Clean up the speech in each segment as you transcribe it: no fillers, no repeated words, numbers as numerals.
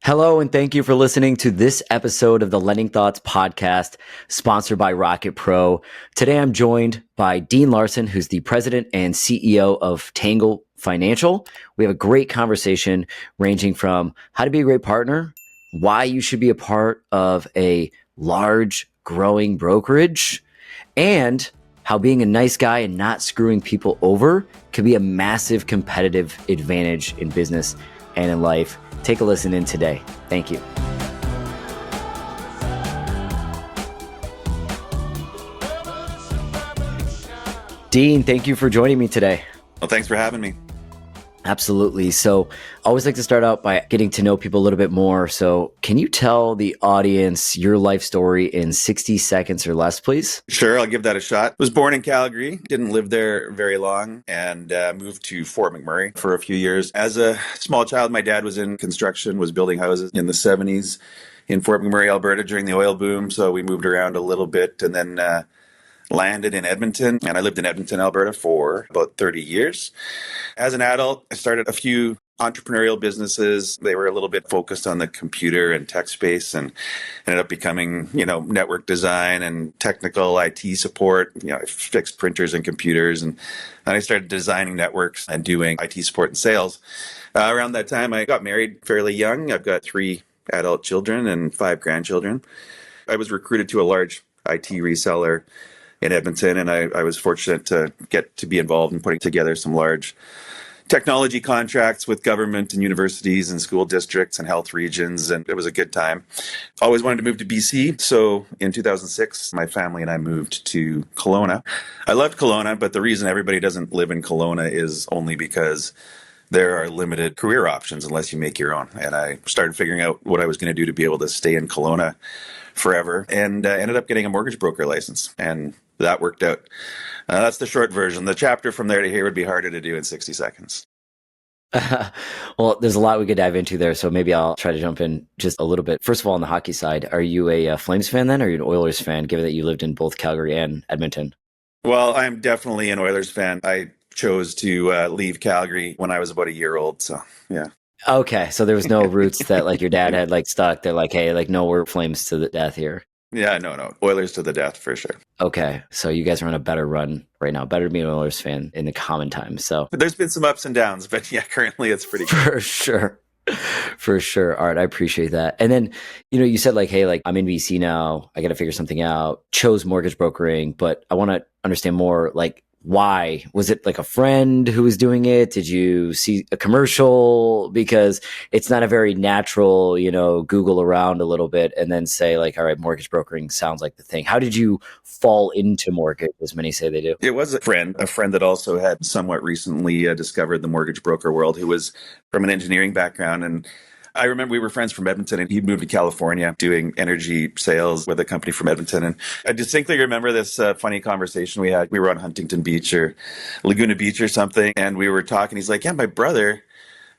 Hello, and thank you for listening to this episode of the Lending Thoughts podcast, sponsored by Rocket Pro. Today, I'm joined by Dean Larson, who's the president and CEO of Tango Financial. We have a great conversation ranging from how to be a great partner, why you should be a part of a large, growing brokerage, and how being a nice guy and not screwing people over can be a massive competitive advantage in business and in life. Take a listen in today. Thank you. Dean, thank you for joining me today. Well, thanks for having me. Absolutely. So I always like to start out by getting to know people a little bit more. So can you tell the audience your life story in 60 seconds or less, please? Sure, I'll give that a shot. Was born in Calgary, didn't live there very long, and moved to Fort McMurray for a few years. As a small child, my dad was in construction, was building houses in the 70s in Fort McMurray, Alberta during the oil boom. So we moved around a little bit and then landed in Edmonton, and I lived in Edmonton, Alberta for about 30 years. As an adult, I started a few entrepreneurial businesses. They were a little bit focused on the computer and tech space and ended up becoming, network design and technical IT support. I fixed printers and computers, and then I started designing networks and doing IT support and sales. Around that time, I got married fairly young. I've got 3 adult children and 5 grandchildren. I was recruited to a large IT reseller in Edmonton, and I was fortunate to get to be involved in putting together some large technology contracts with government and universities and school districts and health regions, and it was a good time. Always wanted to move to BC, so in 2006, my family and I moved to Kelowna. I loved Kelowna, but the reason everybody doesn't live in Kelowna is only because there are limited career options unless you make your own. And I started figuring out what I was going to do to be able to stay in Kelowna forever, and ended up getting a mortgage broker license, and that worked out. That's the short version. The chapter from there to here would be harder to do in 60 seconds. Well, there's a lot we could dive into there, so maybe I'll try to jump in just a little bit. First of all, on the hockey side, are you a Flames fan then, or are you an Oilers fan, given that you lived in both Calgary and Edmonton? Well, I'm definitely an Oilers fan. I chose to leave Calgary when I was about a year old, so yeah. Okay, so there was no roots that like your dad had like stuck. They're like, hey, like no, we're Flames to the death here. Yeah, no. Oilers to the death for sure. Okay, so you guys are on a better run right now. Better to be an Oilers fan in the common times. So But there's been some ups and downs, but yeah, currently it's pretty good. for sure. For sure. All right. I appreciate that. And then, you said like, hey, like I'm in BC now. I got to figure something out. Chose mortgage brokering, but I want to understand more like why. Was it like a friend who was doing it? Did you see a commercial? Because it's not a very natural, Google around a little bit and then say like, all right, mortgage brokering sounds like the thing. How did you fall into mortgage, as many say they do? It was a friend that also had somewhat recently discovered the mortgage broker world, who was from an engineering background. And I remember we were friends from Edmonton, and he'd moved to California doing energy sales with a company from Edmonton. And I distinctly remember this funny conversation we had. We were on Huntington Beach or Laguna Beach or something, and we were talking. He's like, yeah, my brother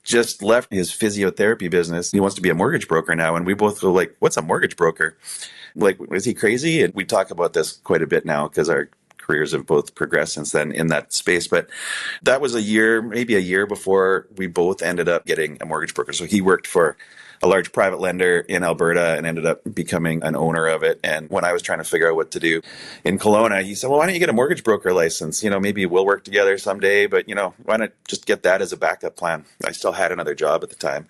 just left his physiotherapy business. He wants to be a mortgage broker now. And we both go like, what's a mortgage broker? Like, is he crazy? And we talk about this quite a bit now because our careers have both progressed since then in that space. But that was maybe a year before we both ended up getting a mortgage broker. So he worked for a large private lender in Alberta and ended up becoming an owner of it. And when I was trying to figure out what to do in Kelowna, he said, well, why don't you get a mortgage broker license? Maybe we'll work together someday, but why not just get that as a backup plan? I still had another job at the time.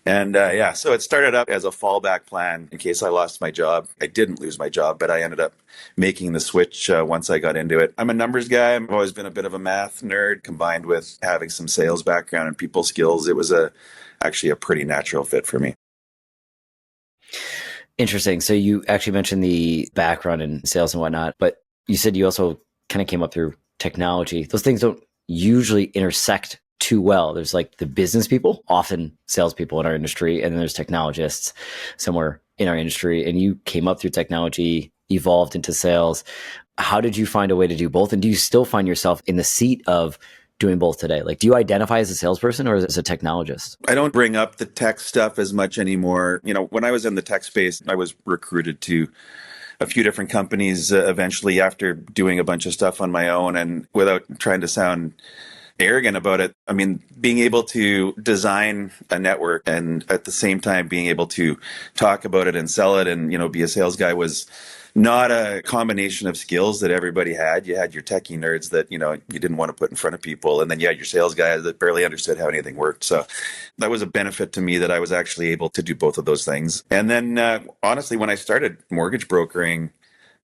And so it started up as a fallback plan in case I lost my job. I didn't lose my job, but I ended up making the switch once I got into it. I'm a numbers guy. I've always been a bit of a math nerd, combined with having some sales background and people skills. It was actually a pretty natural fit for me. Interesting. So you actually mentioned the background in sales and whatnot, but you said you also kind of came up through technology. Those things don't usually intersect too well. There's like the business people, often salespeople in our industry, and then there's technologists somewhere in our industry. And you came up through technology, evolved into sales. How did you find a way to do both? And do you still find yourself in the seat of doing both today? Like, do you identify as a salesperson or as a technologist? I don't bring up the tech stuff as much anymore. When I was in the tech space, I was recruited to a few different companies eventually after doing a bunch of stuff on my own. And without trying to sound arrogant about it. I mean, being able to design a network and at the same time being able to talk about it and sell it and, be a sales guy was not a combination of skills that everybody had. You had your techie nerds that, you didn't want to put in front of people. And then you had your sales guys that barely understood how anything worked. So that was a benefit to me that I was actually able to do both of those things. And then honestly, when I started mortgage brokering,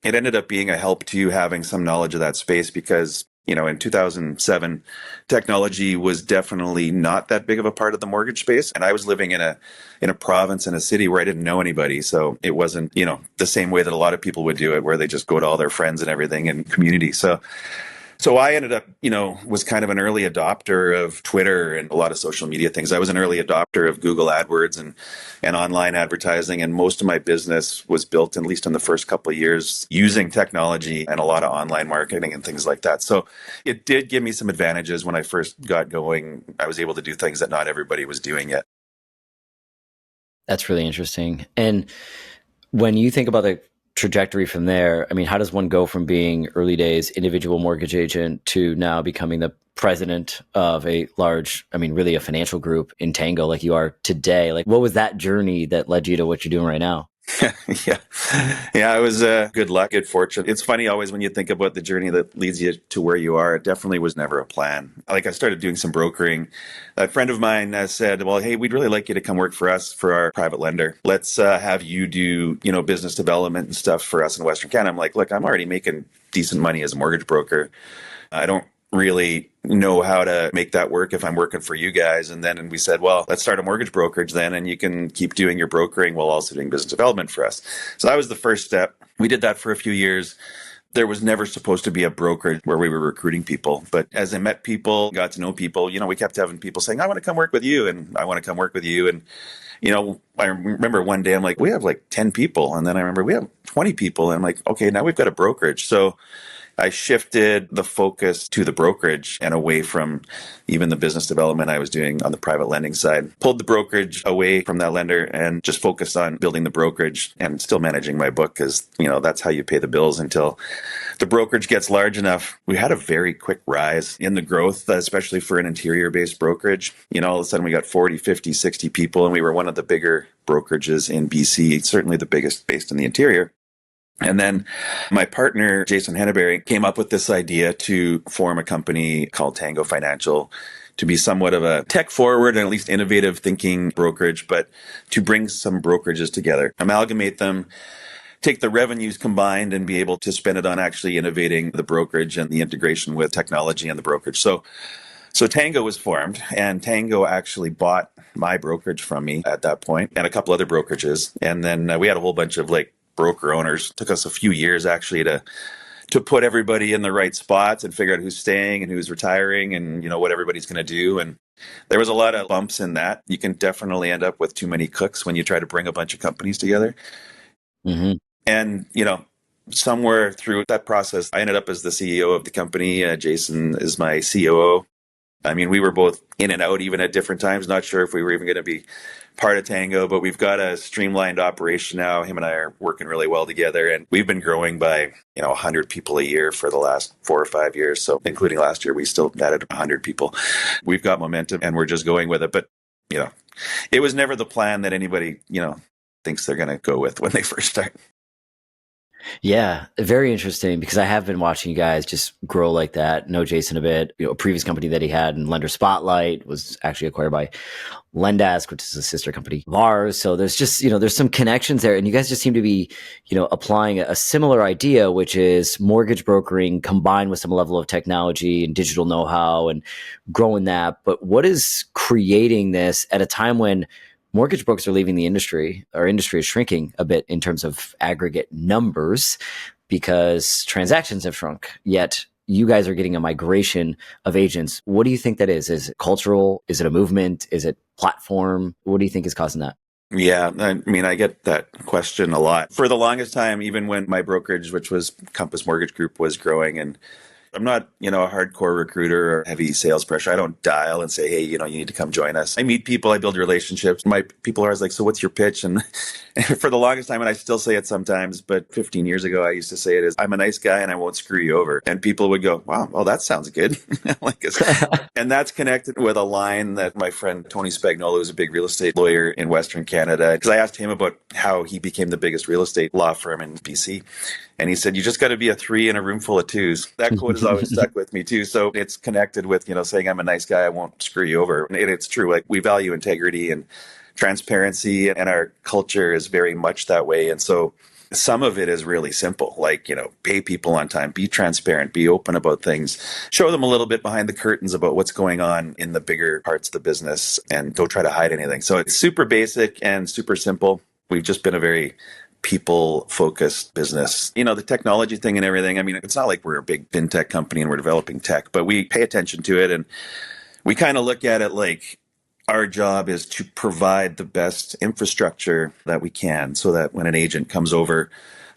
it ended up being a help to having some knowledge of that space because, in 2007, technology was definitely not that big of a part of the mortgage space. And I was living in a province, in a city where I didn't know anybody. So it wasn't, the same way that a lot of people would do it, where they just go to all their friends and everything and community. So I ended up, was kind of an early adopter of Twitter and a lot of social media things. I was an early adopter of Google AdWords and online advertising. And most of my business was built, at least in the first couple of years, using technology and a lot of online marketing and things like that. So it did give me some advantages when I first got going. I was able to do things that not everybody was doing yet. That's really interesting. And when you think about the trajectory from there, I mean, how does one go from being early days individual mortgage agent to now becoming the president of a large, really a financial group in Tango like you are today? Like, what was that journey that led you to what you're doing right now? Yeah, it was good luck, good fortune. It's funny always when you think about the journey that leads you to where you are. It definitely was never a plan. Like I started doing some brokering. A friend of mine said, well, hey, we'd really like you to come work for us for our private lender. Let's have you do, business development and stuff for us in Western Canada. I'm like, look, I'm already making decent money as a mortgage broker. I don't really know how to make that work if I'm working for you guys. And then we said, well, let's start a mortgage brokerage then, and you can keep doing your brokering while also doing business development for us. So that was the first step. We did that for a few years. There was never supposed to be a brokerage where we were recruiting people. But as I met people, got to know people, we kept having people saying, I want to come work with you, and I want to come work with you. And I remember one day I'm like, we have like 10 people. And then I remember we have 20 people. And I'm like, okay, now we've got a brokerage. So I shifted the focus to the brokerage and away from even the business development I was doing on the private lending side. Pulled the brokerage away from that lender and just focused on building the brokerage and still managing my book because, that's how you pay the bills until the brokerage gets large enough. We had a very quick rise in the growth, especially for an interior-based brokerage. All of a sudden we got 40, 50, 60 people, and we were one of the bigger brokerages in BC, certainly the biggest based in the interior. And then my partner, Jason Henneberry, came up with this idea to form a company called Tango Financial to be somewhat of a tech forward and at least innovative thinking brokerage, but to bring some brokerages together, amalgamate them, take the revenues combined and be able to spend it on actually innovating the brokerage and the integration with technology and the brokerage. So Tango was formed, and Tango actually bought my brokerage from me at that point and a couple other brokerages. And then we had a whole bunch of broker owners. It took us a few years actually to put everybody in the right spots and figure out who's staying and who's retiring and what everybody's going to do. And there was a lot of bumps in that. You can definitely end up with too many cooks when you try to bring a bunch of companies together. Mm-hmm. And somewhere through that process, I ended up as the CEO of the company. Jason is my COO. We were both in and out even at different times. Not sure if we were even going to be part of Tango, but we've got a streamlined operation now. Him and I are working really well together, and we've been growing by 100 people a year for the last 4 or 5 years. So including last year, we still added 100 people. We've got momentum, and we're just going with it. But it was never the plan that anybody thinks they're going to go with when they first start. Yeah, very interesting because I have been watching you guys just grow like that. Know Jason a bit. A previous company that he had in Lender Spotlight was actually acquired by Lendask, which is a sister company of ours. So there's just, there's some connections there. And you guys just seem to be, applying a similar idea, which is mortgage brokering combined with some level of technology and digital know-how and growing that. But what is creating this at a time when mortgage brokers are leaving the industry? Our industry is shrinking a bit in terms of aggregate numbers because transactions have shrunk, yet you guys are getting a migration of agents. What do you think that is? Is it cultural? Is it a movement? Is it platform? What do you think is causing that? Yeah, I get that question a lot. For the longest time, even when my brokerage, which was Compass Mortgage Group, was growing and I'm not, a hardcore recruiter or heavy sales pressure. I don't dial and say, hey, you need to come join us. I meet people, I build relationships. My people are always like, so what's your pitch? And for the longest time, and I still say it sometimes, but 15 years ago, I used to say it as, I'm a nice guy and I won't screw you over. And people would go, wow, well, that sounds good. And that's connected with a line that my friend Tony Spagnuolo, who's a big real estate lawyer in Western Canada, because I asked him about how he became the biggest real estate law firm in BC. And he said, you just got to be a 3 in a room full of 2s. That quote has always stuck with me too. So it's connected with, saying I'm a nice guy, I won't screw you over. And it's true. Like, we value integrity and transparency, and our culture is very much that way. And so some of it is really simple, like, pay people on time, be transparent, be open about things, show them a little bit behind the curtains about what's going on in the bigger parts of the business, and don't try to hide anything. So it's super basic and super simple. We've just been a very people-focused business. The technology thing and everything, I mean, it's not like we're a big fintech company and we're developing tech, but we pay attention to it, and we kind of look at it like our job is to provide the best infrastructure that we can so that when an agent comes over,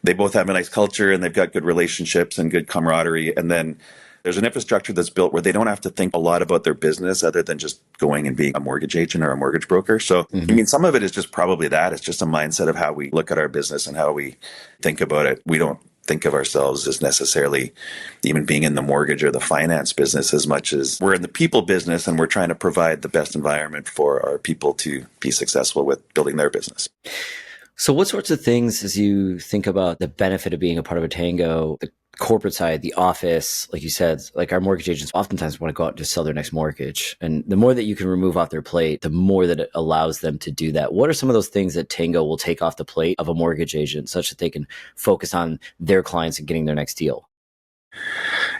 they both have a nice culture and they've got good relationships and good camaraderie. And then there's an infrastructure that's built where they don't have to think a lot about their business other than just going and being a mortgage agent or a mortgage broker. So, I mean, some of it is just probably that. It's just a mindset of how we look at our business and how we think about it. We don't think of ourselves as necessarily even being in the mortgage or the finance business as much as we're in the people business, and we're trying to provide the best environment for our people to be successful with building their business. So what sorts of things, as you think about the benefit of being a part of a Tango, the corporate side, the office, like you said, like our mortgage agents oftentimes want to go out and just sell their next mortgage. And the more that you can remove off their plate, the more that it allows them to do that. What are some of those things that Tango will take off the plate of a mortgage agent such that they can focus on their clients and getting their next deal?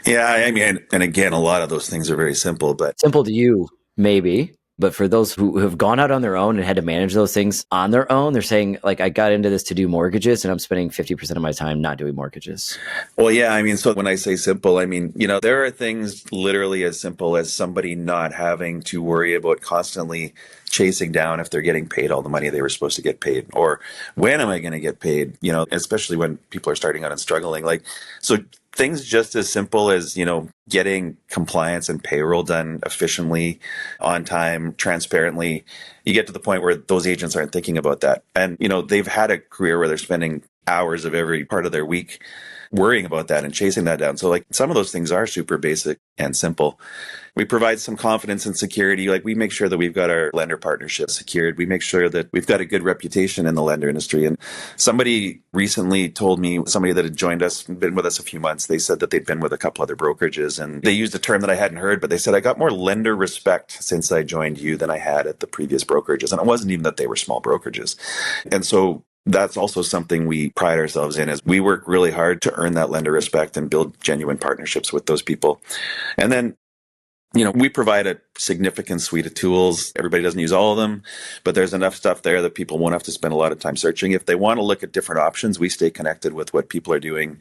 Yeah, I mean, and again, a lot of those things are very simple, but simple to you, maybe. But for those who have gone out on their own and had to manage those things on their own, they're saying, like, I got into this to do mortgages and I'm spending 50% of my time not doing mortgages. Well, yeah, I mean, so when I say simple, I mean, there are things literally as simple as somebody not having to worry about constantly chasing down if they're getting paid all the money they were supposed to get paid, or when am I going to get paid, especially when people are starting out and struggling. Like, so things just as simple as, getting compliance and payroll done efficiently, on time, transparently. You get to the point where those agents aren't thinking about that. And, they've had a career where they're spending hours of every part of their week worrying about that and chasing that down. So, like, some of those things are super basic and simple. We provide some confidence and security. Like, we make sure that we've got our lender partnership secured. We make sure that we've got a good reputation in the lender industry. And somebody recently told me, somebody that had joined us, been with us a few months, they said that they'd been with a couple other brokerages, and they used a term that I hadn't heard, but they said, I got more lender respect since I joined you than I had at the previous brokerages. And it wasn't even that they were small brokerages. And so that's also something we pride ourselves in, is we work really hard to earn that lender respect and build genuine partnerships with those people. And then, we provide a significant suite of tools. Everybody doesn't use all of them, but there's enough stuff there that people won't have to spend a lot of time searching. If they want to look at different options, we stay connected with what people are doing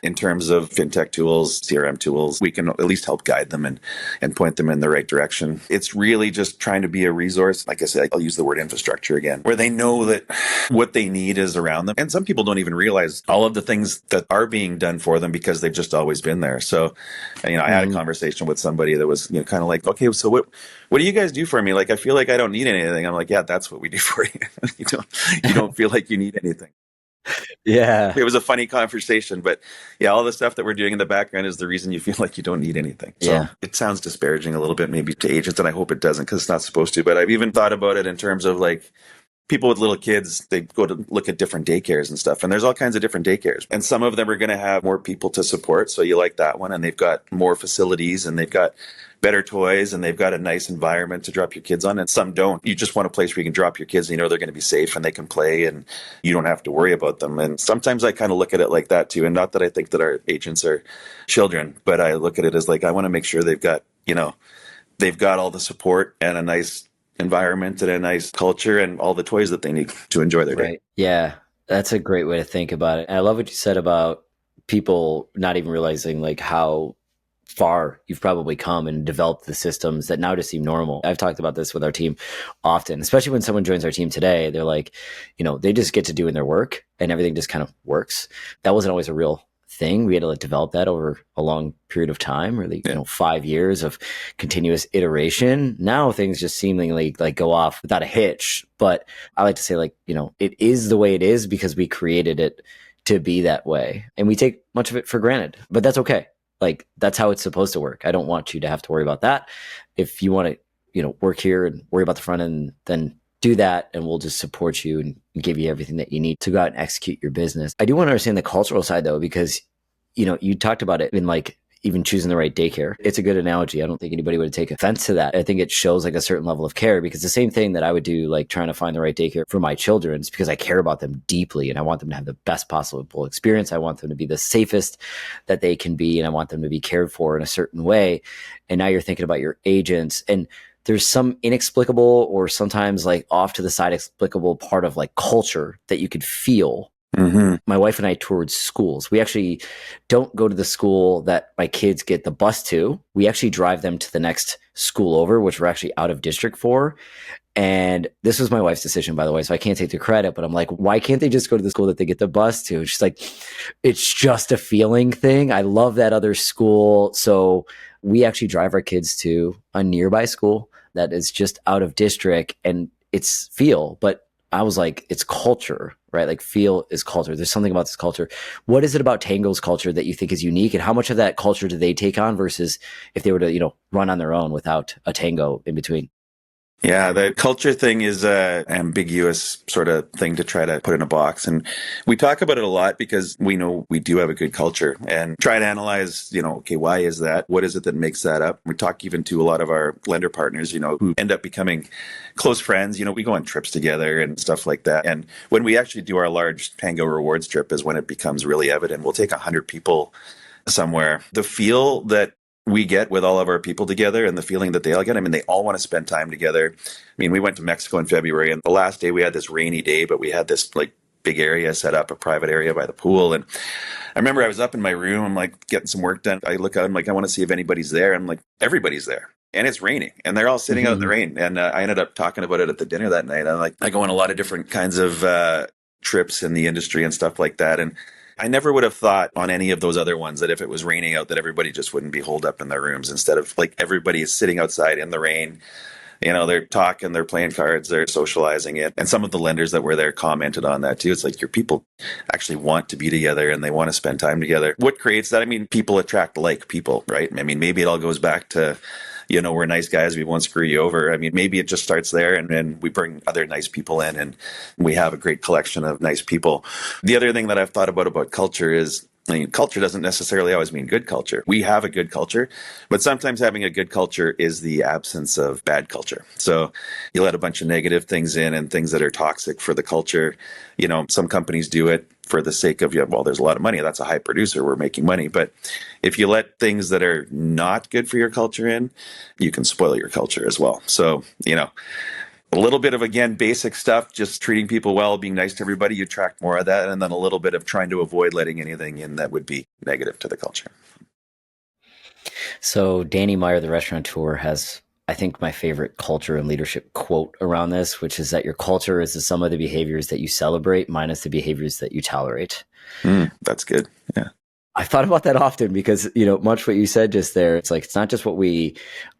in terms of fintech tools, CRM tools. We can at least help guide them and point them in the right direction. It's really just trying to be a resource. Like I said, I'll use the word infrastructure again, where they know that what they need is around them. And some people don't even realize all of the things that are being done for them because they've just always been there. So, I had a conversation with somebody that was, kind of like, okay, so what do you guys do for me? Like, I feel like I don't need anything. I'm like, yeah, that's what we do for you. You don't feel like you need anything. Yeah. It was a funny conversation, but yeah, all the stuff that we're doing in the background is the reason you feel like you don't need anything. So It sounds disparaging a little bit maybe to agents, and I hope it doesn't, because it's not supposed to. But I've even thought about it in terms of, like, people with little kids, they go to look at different daycares and stuff, and there's all kinds of different daycares. And some of them are going to have more people to support. So you like that one, and they've got more facilities, and they've got better toys, and they've got a nice environment to drop your kids on. And some don't. You just want a place where you can drop your kids and they're going to be safe and they can play and you don't have to worry about them. And sometimes I kind of look at it like that too. And not that I think that our agents are children, but I look at it as like, I want to make sure they've got all the support and a nice environment and a nice culture and all the toys that they need to enjoy their day. Yeah, that's a great way to think about it. And I love what you said about people not even realizing like how far you've probably come and developed the systems that now just seem normal. I've talked about this with our team often, especially when someone joins our team today. They're like, they just get to doing their work and everything just kind of works. That wasn't always a real thing. We had to develop that over a long period of time, really, 5 years of continuous iteration. Now things just seemingly go off without a hitch. But I like to say it is the way it is because we created it to be that way. And we take much of it for granted, but that's okay. That's how it's supposed to work. I don't want you to have to worry about that. If you want to, work here and worry about the front end, then do that, and we'll just support you and give you everything that you need to go out and execute your business. I do want to understand the cultural side though, because, you talked about it in even choosing the right daycare. It's a good analogy. I don't think anybody would take offense to that. I think it shows a certain level of care, because the same thing that I would do, trying to find the right daycare for my children, is because I care about them deeply and I want them to have the best possible experience. I want them to be the safest that they can be, and I want them to be cared for in a certain way. And now you're thinking about your agents, and there's some inexplicable or sometimes off to the side explicable part of culture that you could feel. Mm-hmm. My wife and I toured schools. We actually don't go to the school that my kids get the bus to. We actually drive them to the next school over, which we're actually out of district for. And this was my wife's decision, by the way, so I can't take the credit, but I'm like, why can't they just go to the school that they get the bus to? She's like, it's just a feeling thing. I love that other school. So we actually drive our kids to a nearby school that is just out of district, and it's feel. But I was like, it's culture, right? Feel is culture. There's something about this culture. What is it about Tango's culture that you think is unique, and how much of that culture do they take on versus if they were to, run on their own without a Tango in between? Yeah, the culture thing is a ambiguous sort of thing to try to put in a box. And we talk about it a lot because we know we do have a good culture, and try to analyze, okay, why is that? What is it that makes that up? We talk even to a lot of our lender partners, who end up becoming close friends. We go on trips together and stuff like that. And when we actually do our large Tango rewards trip is when it becomes really evident. We'll take 100 people somewhere. The feel that we get with all of our people together, and the feeling that they all get. They all want to spend time together. We went to Mexico in February, and the last day we had this rainy day, but we had this big area set up, a private area by the pool. And I remember I was up in my room, I'm getting some work done. I look out, I'm I want to see if anybody's there. I'm everybody's there. And it's raining, and they're all sitting out in the rain. And I ended up talking about it at the dinner that night. I go on a lot of different kinds of trips in the industry and stuff like that. And I never would have thought on any of those other ones that if it was raining out, that everybody just wouldn't be holed up in their rooms, instead of everybody is sitting outside in the rain. They're talking, they're playing cards, they're socializing it. And some of the lenders that were there commented on that too. It's your people actually want to be together and they want to spend time together. What creates that? People attract people, right? Maybe it all goes back to, we're nice guys, we won't screw you over. Maybe it just starts there, and then we bring other nice people in, and we have a great collection of nice people. The other thing that I've thought about culture is, culture doesn't necessarily always mean good culture. We have a good culture, but sometimes having a good culture is the absence of bad culture. So you let a bunch of negative things in and things that are toxic for the culture. Some companies do it for the sake of, there's a lot of money. That's a high producer. We're making money. But if you let things that are not good for your culture in, you can spoil your culture as well. So, a little bit of, again, basic stuff, just treating people well, being nice to everybody, you attract more of that. And then a little bit of trying to avoid letting anything in that would be negative to the culture. So Danny Meyer, the restaurateur, has, I think, my favorite culture and leadership quote around this, which is that your culture is the sum of the behaviors that you celebrate minus the behaviors that you tolerate. That's good. Yeah. I've thought about that often because, much what you said just there, it's it's not just what we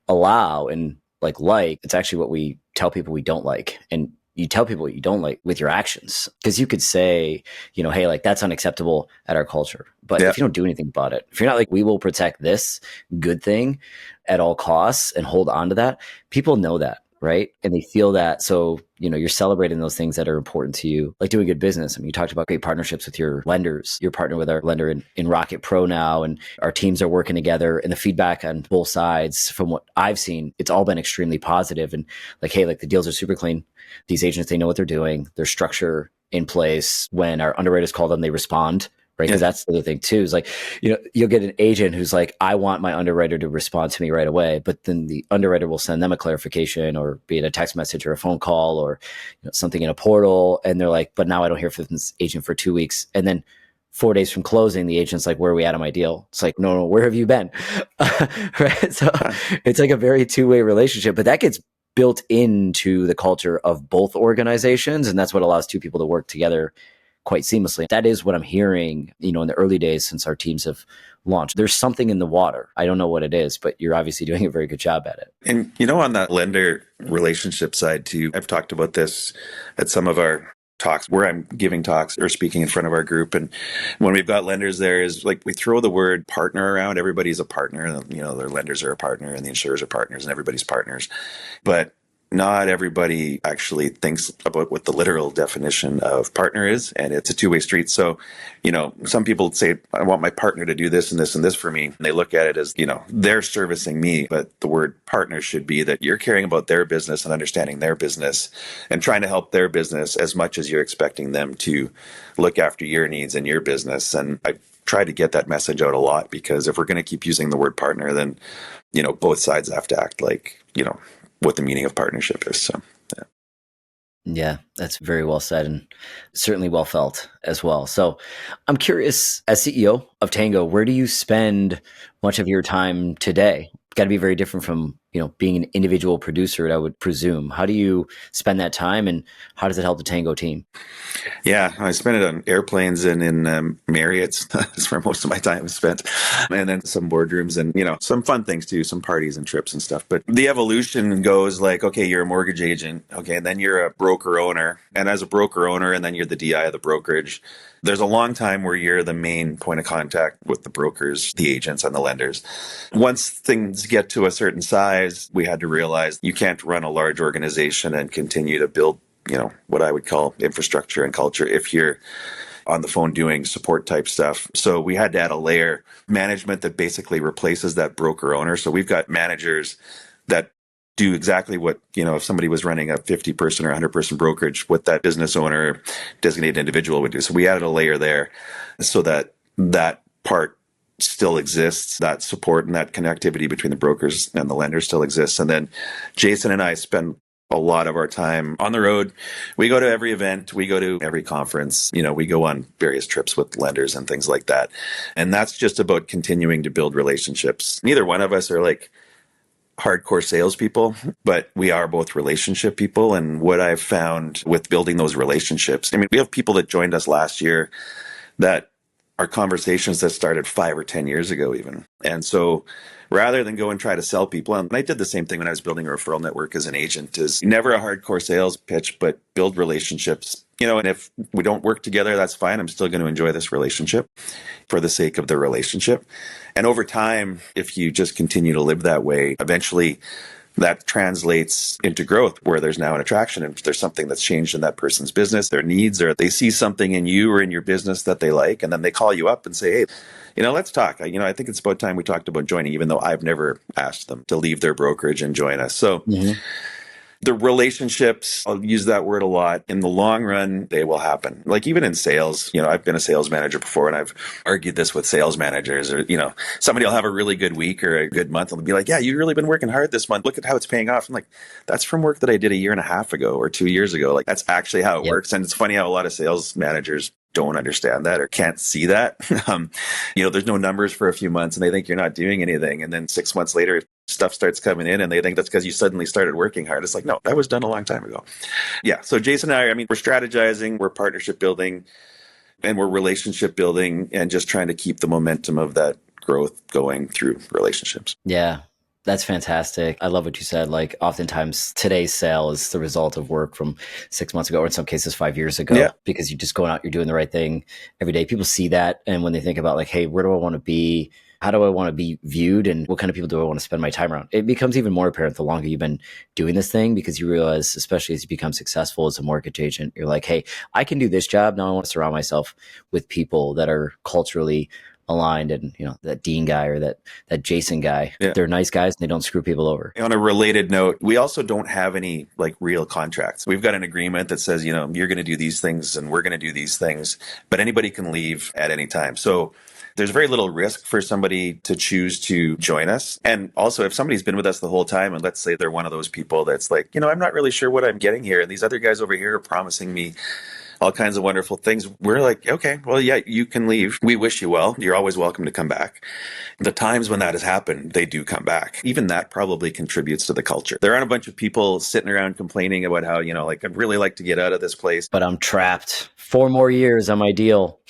allow and it's actually what we tell people we don't like. And you tell people what you don't like with your actions, because you could say, hey, that's unacceptable at our culture. But if you don't do anything about it, if you're not we will protect this good thing at all costs and hold on to that, people know that, right? And they feel that. So, you're celebrating those things that are important to you, like doing good business. You talked about great partnerships with your lenders. You're partnered with our lender in Rocket Pro now, and our teams are working together, and the feedback on both sides, from what I've seen, it's all been extremely positive. And hey, the deals are super clean. These agents, they know what they're doing. There's structure in place. When our underwriters call them, they respond. Right. Because that's the other thing too, is you'll get an agent who's I want my underwriter to respond to me right away. But then the underwriter will send them a clarification, or be it a text message or a phone call, or something in a portal. And they're but now I don't hear from this agent for 2 weeks. And then 4 days from closing, the agent's where are we at on my deal? It's no, where have you been? Right. So it's a very two-way relationship, but that gets built into the culture of both organizations. And that's what allows two people to work together quite seamlessly. That is what I'm hearing, in the early days since our teams have launched. There's something in the water. I don't know what it is, but you're obviously doing a very good job at it. And, on that lender relationship side too, I've talked about this at some of our talks where I'm giving talks or speaking in front of our group. And when we've got lenders there is like, we throw the word partner around. Everybody's a partner, their lenders are a partner and the insurers are partners and everybody's partners. But not everybody actually thinks about what the literal definition of partner is, and it's a two-way street. So, some people say, I want my partner to do this and this and this for me. And they look at it as, they're servicing me. But the word partner should be that you're caring about their business and understanding their business and trying to help their business as much as you're expecting them to look after your needs and your business. And I try to get that message out a lot, because if we're going to keep using the word partner, then, both sides have to act like, what the meaning of partnership is. So, yeah. Yeah, that's very well said and certainly well felt as well. So I'm curious, as CEO of Tango, where do you spend much of your time today? Got to be very different from, being an individual producer, I would presume. How do you spend that time, and how does it help the Tango team? Yeah, I spend it on airplanes and in Marriott's. That's where most of my time is spent. And then some boardrooms and, some fun things too, some parties and trips and stuff. But the evolution goes like, okay, you're a mortgage agent. Okay, and then you're a broker owner. And as a broker owner, and then you're the DI of the brokerage. There's a long time where you're the main point of contact with the brokers, the agents, and the lenders. Once things get to a certain size, we had to realize you can't run a large organization and continue to build, what I would call infrastructure and culture if you're on the phone doing support type stuff. So we had to add a layer of management that basically replaces that broker owner. So we've got managers that do exactly what, if somebody was running a 50-person or 100-person brokerage, what that business owner, designated individual would do. So we added a layer there so that that part still exists, that support and that connectivity between the brokers and the lenders still exists. And then Jason and I spend a lot of our time on the road. We go to every event, we go to every conference, we go on various trips with lenders and things like that. And that's just about continuing to build relationships. Neither one of us are like hardcore salespeople, but we are both relationship people. And what I've found with building those relationships, we have people that joined us last year that are conversations that started 5 or 10 years ago even. And so rather than go and try to sell people, and I did the same thing when I was building a referral network as an agent, is never a hardcore sales pitch, but build relationships. And if we don't work together, that's fine. I'm still going to enjoy this relationship for the sake of the relationship. And over time, if you just continue to live that way, eventually that translates into growth where there's now an attraction. And if there's something that's changed in that person's business, their needs, or they see something in you or in your business that they like, and then they call you up and say, hey, let's talk. I think it's about time we talked about joining, even though I've never asked them to leave their brokerage and join us. So the relationships, I'll use that word a lot. In the long run, they will happen. Like even in sales, I've been a sales manager before, and I've argued this with sales managers, or, somebody will have a really good week or a good month and they'll be like, yeah, you've really been working hard this month. Look at how it's paying off. I'm like, that's from work that I did a year and a half ago or 2 years ago. Like that's actually how it works. And it's funny how a lot of sales managers don't understand that or can't see that. There's no numbers for a few months and they think you're not doing anything. And then 6 months later, stuff starts coming in and they think that's because you suddenly started working hard. It's like, no, that was done a long time ago. Yeah. So Jason and I, we're strategizing, we're partnership building, and we're relationship building, and just trying to keep the momentum of that growth going through relationships. Yeah. That's fantastic. I love what you said. Like oftentimes today's sale is the result of work from 6 months ago, or in some cases 5 years ago, because you're just going out, you're doing the right thing every day. People see that. And when they think about like, hey, where do I want to be? How do I want to be viewed? And what kind of people do I want to spend my time around? It becomes even more apparent the longer you've been doing this thing, because you realize, especially as you become successful as a mortgage agent, you're like, hey, I can do this job. Now I want to surround myself with people that are culturally aligned, and that Dean guy or that Jason guy, they're nice guys and they don't screw people over. On a related note, we also don't have any like real contracts. We've got an agreement that says, you're going to do these things and we're going to do these things, but anybody can leave at any time. So there's very little risk for somebody to choose to join us. And also, if somebody's been with us the whole time, and let's say they're one of those people that's like, I'm not really sure what I'm getting here, and these other guys over here are promising me all kinds of wonderful things. We're like, okay, well, yeah, you can leave. We wish you well. You're always welcome to come back. The times when that has happened, they do come back. Even that probably contributes to the culture. There aren't a bunch of people sitting around complaining about how, like, I'd really like to get out of this place, but I'm trapped 4 more years on my deal.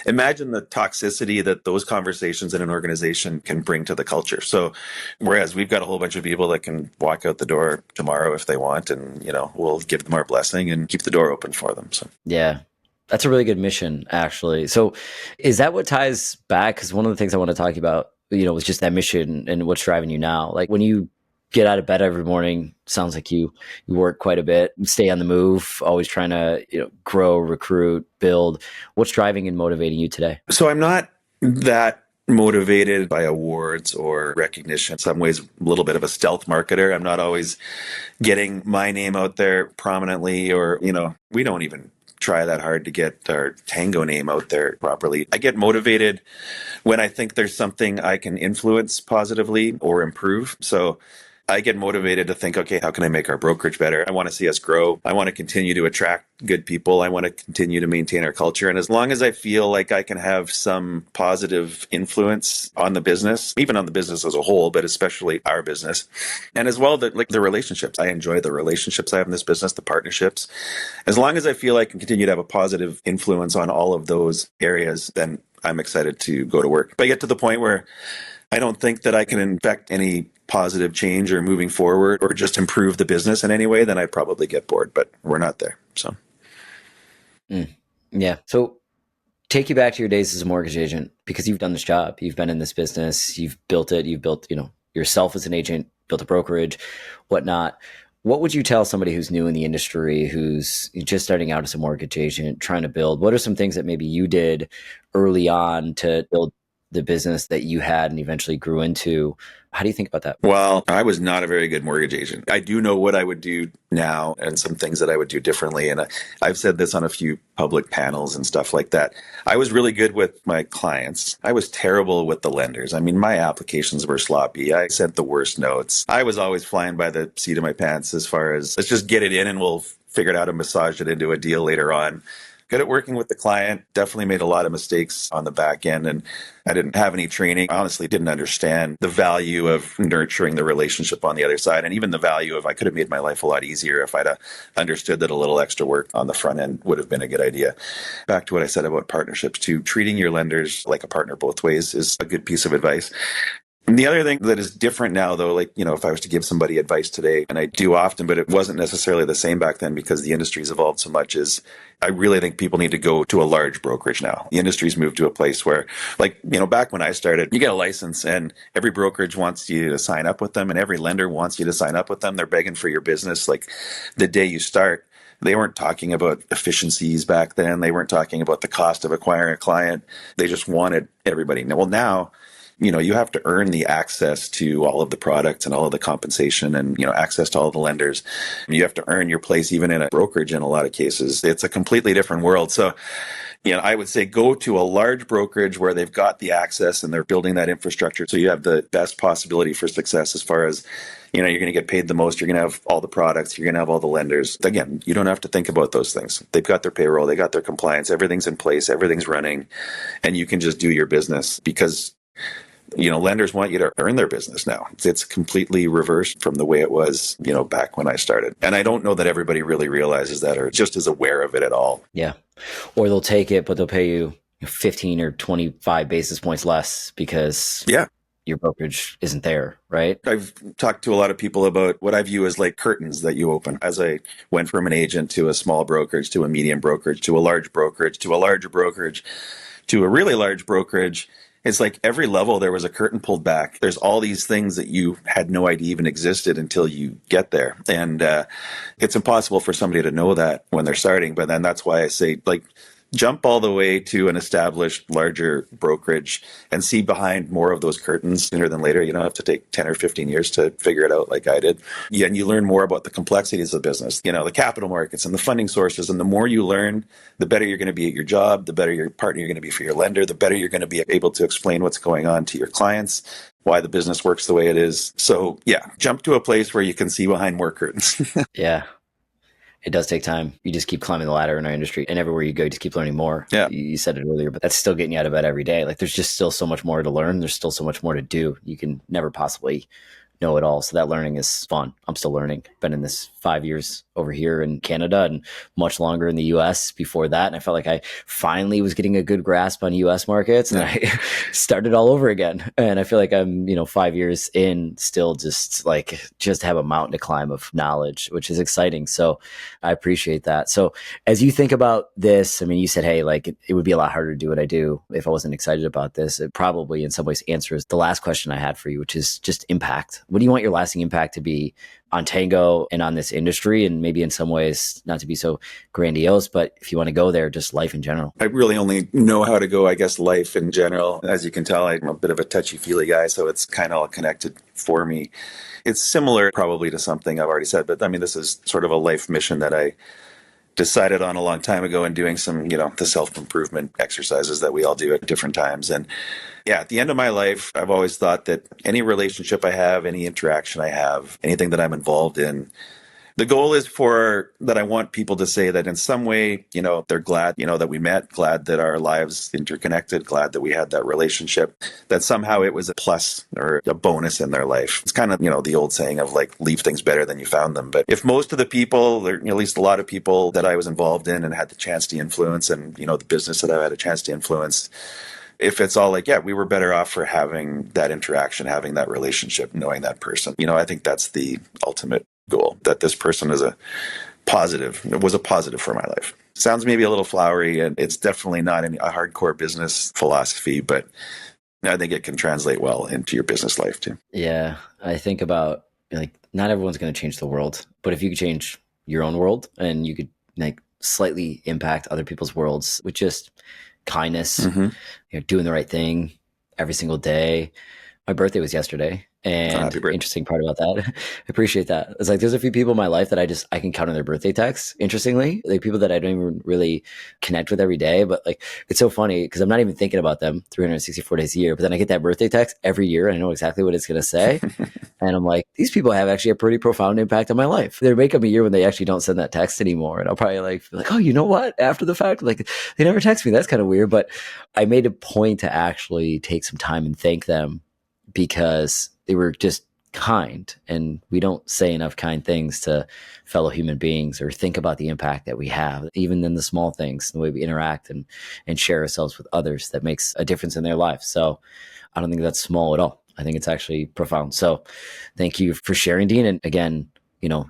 Imagine the toxicity that those conversations in an organization can bring to the culture. So, whereas we've got a whole bunch of people that can walk out the door tomorrow if they want, and we'll give them our blessing and keep the door open for them. So, Yeah. That's a really good mission, actually. So is that what ties back? Because one of the things I want to talk about, was just that mission and what's driving you now. Like when you get out of bed every morning, sounds like you work quite a bit, stay on the move, always trying to, grow, recruit, build. What's driving and motivating you today? So I'm not that motivated by awards or recognition. In some ways, a little bit of a stealth marketer. I'm not always getting my name out there prominently, or, we don't even try that hard to get our Tango name out there properly. I get motivated when I think there's something I can influence positively or improve. So I get motivated to think, okay, how can I make our brokerage better? I want to see us grow. I want to continue to attract good people. I want to continue to maintain our culture. And as long as I feel like I can have some positive influence on the business, even on the business as a whole, but especially our business, and as well, the relationships. I enjoy the relationships I have in this business, the partnerships. As long as I feel I can continue to have a positive influence on all of those areas, then I'm excited to go to work. If I get to the point where I don't think that I can affect any positive change or moving forward or just improve the business in any way, then I'd probably get bored, but we're not there. So, yeah. So take you back to your days as a mortgage agent, because you've done this job. You've been in this business. You've built it. You've built, yourself as an agent, built a brokerage, whatnot. What would you tell somebody who's new in the industry, who's just starting out as a mortgage agent, trying to build? What are some things that maybe you did early on to build the business that you had and eventually grew into? How do you think about that? Well, I was not a very good mortgage agent. I do know what I would do now and some things that I would do differently. And I've said this on a few public panels and stuff like that. I was really good with my clients. I was terrible with the lenders. I mean, my applications were sloppy. I sent the worst notes. I was always flying by the seat of my pants as far as, let's just get it in and we'll figure out how to massage it into a deal later on. Good at working with the client, definitely made a lot of mistakes on the back end, and I didn't have any training. I honestly didn't understand the value of nurturing the relationship on the other side, and even the value of, I could have made my life a lot easier if I'd understood that a little extra work on the front end would have been a good idea. Back to what I said about partnerships too, treating your lenders like a partner both ways is a good piece of advice. And the other thing that is different now, though, if I was to give somebody advice today, and I do often, but it wasn't necessarily the same back then because the industry's evolved so much, is I really think people need to go to a large brokerage now. The industry's moved to a place where, back when I started, you get a license and every brokerage wants you to sign up with them and every lender wants you to sign up with them. They're begging for your business the day you start. They weren't talking about efficiencies back then. They weren't talking about the cost of acquiring a client. They just wanted everybody. Well, now, you have to earn the access to all of the products and all of the compensation and, access to all of the lenders. You have to earn your place even in a brokerage in a lot of cases. It's a completely different world. So, I would say go to a large brokerage where they've got the access and they're building that infrastructure. So you have the best possibility for success as far as, you're going to get paid the most. You're going to have all the products. You're going to have all the lenders. Again, you don't have to think about those things. They've got their payroll. They got their compliance. Everything's in place. Everything's running. And you can just do your business because lenders want you to earn their business now. It's completely reversed from the way it was, back when I started. And I don't know that everybody really realizes that or just is aware of it at all. Yeah. Or they'll take it, but they'll pay you 15 or 25 basis points less because your brokerage isn't there, right? I've talked to a lot of people about what I view as curtains that you open. As I went from an agent to a small brokerage, to a medium brokerage, to a large brokerage, to a larger brokerage, to a really large brokerage, it's like every level there was a curtain pulled back. There's all these things that you had no idea even existed until you get there. And it's impossible for somebody to know that when they're starting. But then that's why I say, jump all the way to an established larger brokerage and see behind more of those curtains sooner than later. You don't have to take 10 or 15 years to figure it out like I did. Yeah, and you learn more about the complexities of the business, the capital markets and the funding sources. And the more you learn, the better you're going to be at your job, the better your partner you're going to be for your lender, the better you're going to be able to explain what's going on to your clients, why the business works the way it is. So yeah, jump to a place where you can see behind more curtains. Yeah. It does take time. You just keep climbing the ladder in our industry, and everywhere you go, you just keep learning more. Yeah. You said it earlier, but that's still getting you out of bed every day. There's just still so much more to learn. There's still so much more to do. You can never possibly know it all. So that learning is fun. I'm still learning. Been in this 5 years over here in Canada and much longer in the US before that. And I felt like I finally was getting a good grasp on US markets, and I started all over again. And I feel like I'm, 5 years in, still just have a mountain to climb of knowledge, which is exciting. So I appreciate that. So as you think about this, I mean, you said, hey, like it would be a lot harder to do what I do if I wasn't excited about this. It probably in some ways answers the last question I had for you, which is just impact. What do you want your lasting impact to be on Tango and on this industry? And maybe in some ways, not to be so grandiose, but if you want to go there, just life in general. I really only know how to go, I guess, life in general. As you can tell, I'm a bit of a touchy-feely guy, so it's kind of all connected for me. It's similar probably to something I've already said, but I mean, this is sort of a life mission that I decided on a long time ago, and doing some, the self-improvement exercises that we all do at different times. And yeah, at the end of my life, I've always thought that any relationship I have, any interaction I have, anything that I'm involved in, the goal is that I want people to say that in some way, they're glad, that we met, glad that our lives interconnected, glad that we had that relationship, that somehow it was a plus or a bonus in their life. It's kind of, the old saying of like, leave things better than you found them. But if most of the people, or at least a lot of people that I was involved in and had the chance to influence, and, the business that I had a chance to influence, if it's all like, yeah, we were better off for having that interaction, having that relationship, knowing that person, I think that's the ultimate goal, that this person was a positive for my life. Sounds maybe a little flowery, and it's definitely not a hardcore business philosophy, but I think it can translate well into your business life too. Yeah. I think about like, not everyone's going to change the world, but if you could change your own world and you could like slightly impact other people's worlds with just kindness, doing the right thing every single day. My birthday was yesterday. And interesting part about that, I appreciate that. It's like there's a few people in my life that I can count on their birthday texts. Interestingly, like people that I don't even really connect with every day, but like it's so funny because I'm not even thinking about them 364 days a year. But then I get that birthday text every year, and I know exactly what it's going to say, and I'm like, these people have actually a pretty profound impact on my life. There may come a year when they actually don't send that text anymore, and I'll probably be like, oh, you know what? After the fact, like they never text me. That's kind of weird, but I made a point to actually take some time and thank them because they were just kind, and we don't say enough kind things to fellow human beings or think about the impact that we have, even in the small things, the way we interact and share ourselves with others that makes a difference in their life. So I don't think that's small at all. I think it's actually profound. So thank you for sharing, Dean. And again,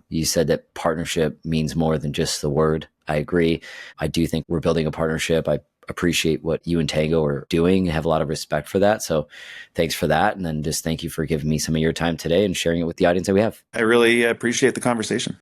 you said that partnership means more than just the word. I agree. I do think we're building a partnership. I appreciate what you and Tango are doing. I have a lot of respect for that. So thanks for that. And then just thank you for giving me some of your time today and sharing it with the audience that we have. I really appreciate the conversation.